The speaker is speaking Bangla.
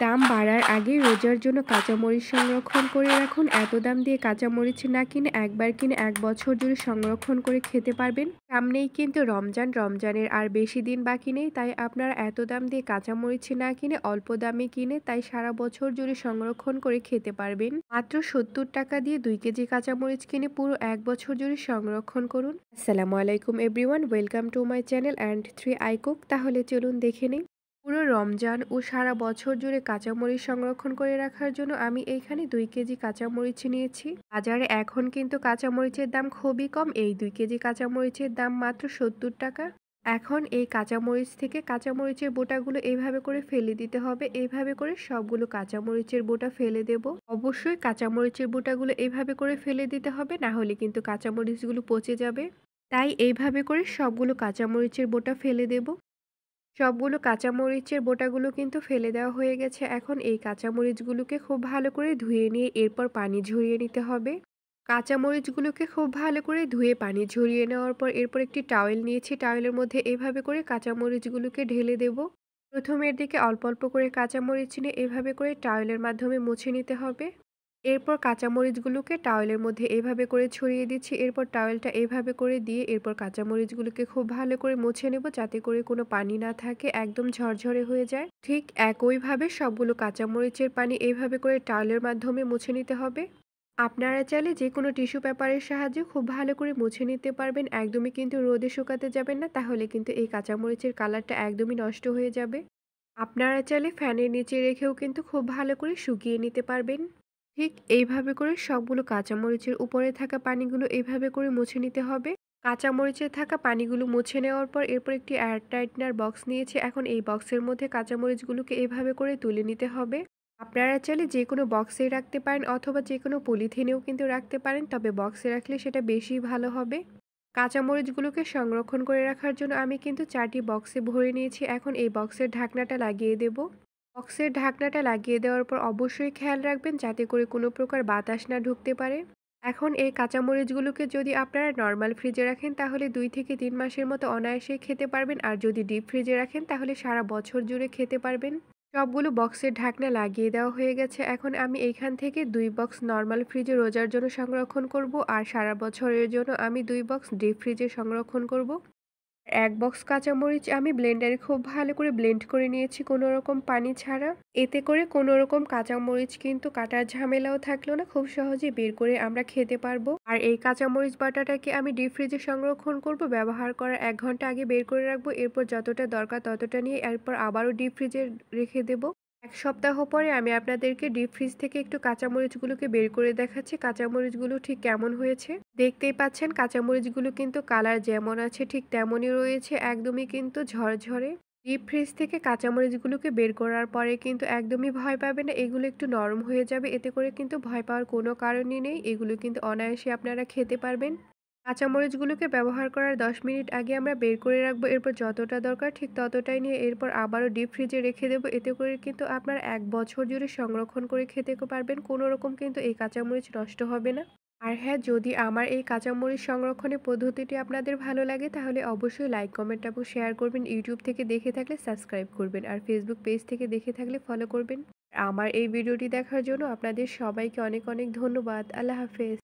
দাম বাড়ার আগে রোজার জন্য কাঁচামরিচ সংরক্ষণ করে রাখুন। এত দাম দিয়ে কাঁচামরিচ না কিনে একবার কিনে ১ বছর জুড়ে সংরক্ষণ করে খেতে পারবেন। সামনেই কিন্তু রমজানের আর বেশি দিন বাকি নেই, তাই আপনারা এত দাম দিয়ে কাঁচামরিচ না কিনে অল্প দামে কিনে তাই সারা বছর জুড়ে সংরক্ষণ করে খেতে পারবেন। মাত্র ৭০ টাকা দিয়ে ২ কেজি কাঁচামরিচ কিনে পুরো ১ বছর জুড়ে সংরক্ষণ করুন। আসসালামু আলাইকুম everyone, welcome to my channel and 3 I cook. তাহলে চলুন দেখে নিই। পুরো রমজান ও সারা বছর জুড়ে কাঁচামরিচ সংরক্ষণ করে রাখার জন্য আমি এইখানে ২ কেজি কাঁচামরিচ নিয়েছি। বাজারে এখন কিন্তু কাঁচামরিচের দাম খুবই কম। এই ২ কেজি কাঁচামরিচের দাম মাত্র ৭০ টাকা। এখন এই কাঁচামরিচ থেকে কাঁচামরিচের বোটাগুলো এইভাবে করে ফেলে দিতে হবে। এইভাবে করে সবগুলো কাঁচামরিচের বোটা ফেলে দেব। অবশ্যই কাঁচামরিচের বোটাগুলো এইভাবে করে ফেলে দিতে হবে, না হলে কিন্তু কাঁচামরিচগুলো পচে যাবে। তাই এইভাবে করে সবগুলো কাঁচামরিচের বোটা ফেলে দেব। সবগুলো কাঁচামরিচের বোটাগুলো কিন্তু ফেলে দেওয়া হয়ে গেছে। এখন এই কাঁচামরিচগুলোকে খুব ভালো করে ধুয়ে নিয়ে এরপর পানি ঝরিয়ে নিতে হবে। কাঁচামরিচগুলোকে খুব ভালো করে ধুয়ে পানি ঝরিয়ে নেওয়ার পর এরপর একটি টাওয়েল নিয়েছি। টাওয়েলের মধ্যে এভাবে করে কাঁচামরিচগুলোকে ঢেলে দেব। প্রথমে এর দিকে অল্প অল্প করে কাঁচামরিচ নিয়ে এভাবে করে টাওয়েলের মাধ্যমে মুছে নিতে হবে। এরপর কাঁচামরিচগুলোকে টাওয়েলের মধ্যে এভাবে করে ছড়িয়ে দিচ্ছি। এরপর টাওয়েলটা এভাবে করে দিয়ে এরপর কাঁচামরিচগুলোকে খুব ভালো করে মুছে নেব, যাতে করে কোনো পানি না থাকে, একদম ঝরঝরে হয়ে যায়। ঠিক একইভাবে সবগুলো কাঁচামরিচের পানি এইভাবে করে টাওয়েলের মাধ্যমে মুছে নিতে হবে। আপনারা চাইলে যে কোনো টিস্যু পেপারের সাহায্যে খুব ভালো করে মুছে নিতে পারবেন। একদমই কিন্তু রোদে শুকাতে যাবেন না, তাহলে কিন্তু এই কাঁচামরিচের কালারটা একদমই নষ্ট হয়ে যাবে। আপনারা চাইলে ফ্যানের নিচে রেখেও কিন্তু খুব ভালো করে শুকিয়ে নিতে পারবেন। ঠিক এইভাবে করে সবগুলো কাঁচামরিচের উপরে থাকা পানিগুলো এইভাবে করে মুছে নিতে হবে। কাঁচামরিচে থাকা পানিগুলো মুছে নেওয়ার পর এরপর একটি এয়ার টাইটনার বক্স নিয়েছি। এখন এই বক্সের মধ্যে কাঁচামরিচগুলোকে এইভাবে করে তুলে নিতে হবে। আপনারা চাইলে যে কোনো বক্সে রাখতে পারেন অথবা যে কোনো পলিথিনেও কিন্তু রাখতে পারেন, তবে বক্সে রাখলে সেটা বেশি ভালো হবে। কাঁচামরিচগুলোকে সংরক্ষণ করে রাখার জন্য আমি কিন্তু 4টি বক্সে ভরে নিয়েছি। এখন এই বক্সের ঢাকনাটা লাগিয়ে দেব। বক্সের ঢাকনাটা লাগিয়ে দেওয়ার পর অবশ্যই খেয়াল রাখবেন যাতে করে কোনো প্রকার বাতাস না ঢুকতে পারে। এখন এই কাঁচামরিচগুলোকে যদি আপনারা নর্মাল ফ্রিজে রাখেন তাহলে ২ থেকে ৩ মাসের মতো অনায়াসেই খেতে পারবেন, আর যদি ডিপ ফ্রিজে রাখেন তাহলে সারা বছর জুড়ে খেতে পারবেন। সবগুলো বক্সের ঢাকনা লাগিয়ে দেওয়া হয়ে গেছে। এখন আমি এইখান থেকে ২ বক্স নর্মাল ফ্রিজে রোজার জন্য সংরক্ষণ করব, আর সারা বছরের জন্য আমি ২ বক্স ডিপ ফ্রিজে সংরক্ষণ করব। ১ বক্স কাঁচামরিচ আমি ব্লেন্ডারে খুব ভালো করে ব্লেন্ড করে নিয়েছি কোনো রকম পানি ছাড়া। এতে করে কোনো রকম কাঁচামরিচ কিন্তু কাটার ঝামেলাও থাকলো না, খুব সহজে বের করে আমরা খেতে পারবো। আর এই কাঁচামরিচ বাটাটাকে আমি ডিপ ফ্রিজে সংরক্ষণ করব। ব্যবহার করার ১ ঘন্টা আগে বের করে রাখবো। এরপর যতটা দরকার ততটা নিয়ে এরপর আবারও ডিপ ফ্রিজে রেখে দেব। ১ সপ্তাহ পরে আমি আপনাদেরকে ডিপ ফ্রিজ থেকে একটু কাঁচামরিচগুলোকে বের করে দেখাচ্ছি কাঁচামরিচগুলো ঠিক কেমন হয়েছে। দেখতেই পাচ্ছেন কাঁচামরিচগুলো কিন্তু কালার যেমন আছে ঠিক তেমনই রয়েছে, একদমই কিন্তু ঝরঝরে। ডিপ ফ্রিজ থেকে কাঁচামরিচগুলোকে বের করার পরে কিন্তু একদমই ভয় পাবে না, এগুলো একটু নরম হয়ে যাবে। এতে করে কিন্তু ভয় পাওয়ার কোনো কারণই নেই, এগুলো কিন্তু অনায়াসে আপনারা খেতে পারবেন। কাঁচামরিচগুলোকে ব্যবহার করার ১০ মিনিট আগে আমরা বের করে রাখবো। এরপর যতটা দরকার ঠিক ততটাই নিয়ে এরপর আবারও ডিপ ফ্রিজে রেখে দেবো। এতে করে কিন্তু আপনার ১ বছর জুড়ে সংরক্ষণ করে খেতে পারবেন। কোনো রকম কিন্তু এই কাঁচামরিচ নষ্ট হবে না। আর হ্যাঁ, যদি আমার এই কাঁচামরিচ সংরক্ষণের পদ্ধতিটি আপনাদের ভালো লাগে তাহলে অবশ্যই লাইক, কমেন্ট এবং শেয়ার করবেন। ইউটিউব থেকে দেখে থাকলে সাবস্ক্রাইব করবেন, আর ফেসবুক পেজ থেকে দেখে থাকলে ফলো করবেন। আমার এই ভিডিওটি দেখার জন্য আপনাদের সবাইকে অনেক অনেক ধন্যবাদ। আল্লাহ হাফেজ।